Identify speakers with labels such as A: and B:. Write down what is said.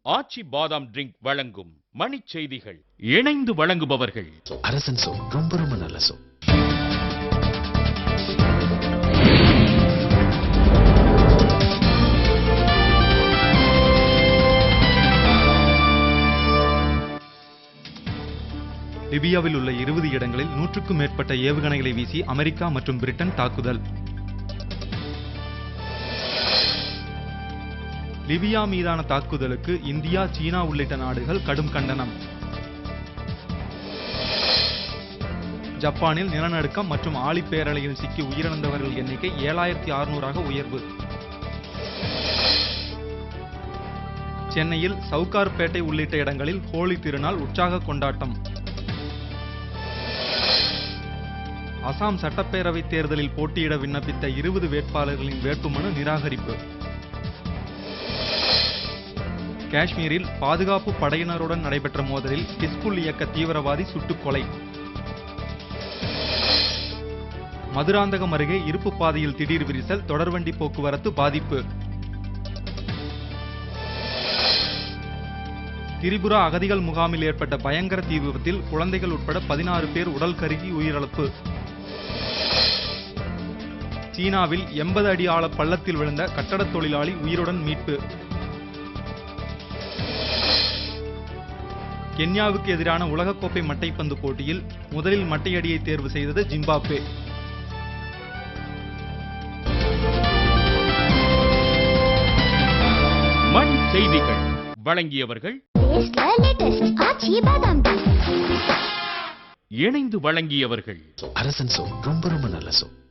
A: ஆச்சி பாதாம் ட்ரிங்க் வழங்கும் மணிச் செய்திகள். இணைந்து வழங்குபவர்கள்
B: அரசன் சோ. ரொம்ப ரொம்ப நல்ல சோ.
C: லிபியாவில் உள்ள 20 இடங்களில் 100க்கும் மேற்பட்ட ஏவுகணைகளை வீசி அமெரிக்கா மற்றும் பிரிட்டன் தாக்குதல். லிபியா மீதான தாக்குதலுக்கு இந்தியா, சீனா உள்ளிட்ட நாடுகள் கடும் கண்டனம். ஜப்பானில் நிலநடுக்கம் மற்றும் ஆழிப்பேரலையில் சிக்கி உயிரிழந்தவர்கள் எண்ணிக்கை 7600 உயர்வு. சென்னையில் சவுகார்பேட்டை உள்ளிட்ட இடங்களில் ஹோலி திருநாள் உற்சாக கொண்டாட்டம். அசாம் சட்டப்பேரவை தேர்தலில் போட்டியிட விண்ணப்பித்த 20 வேட்பாளர்களின் வேட்புமனு நிராகரிப்பு. காஷ்மீரில் பாதுகாப்பு படையினருடன் நடைபெற்ற மோதலில் ஹிஸ்புல் இயக்க தீவிரவாதி சுட்டுக் கொலை. மதுராந்தகம் அருகே இருப்பு பாதையில் திடீர் விரிசல், தொடர்வண்டி போக்குவரத்து பாதிப்பு. திரிபுரா அகதிகள் முகாமில் ஏற்பட்ட பயங்கர தீ விபத்தில் குழந்தைகள் உட்பட 16 பேர் உடல் கருகி உயிரிழப்பு. சீனாவில் 80 அடி ஆழ பள்ளத்தில் விழுந்த கட்டடத் தொழிலாளி உயிருடன் மீட்பு. கென்யாவுக்கு எதிரான உலகக்கோப்பை மட்டைப்பந்து போட்டியில் முதலில் மட்டையடியை தேர்வு செய்தது ஜிம்பாப்வே.
A: மணி செய்திகள் வழங்கியவர்கள் இணைந்து வழங்கியவர்கள்
B: அரசன் சோ. ரொம்ப ரொம்ப நல்ல சோ.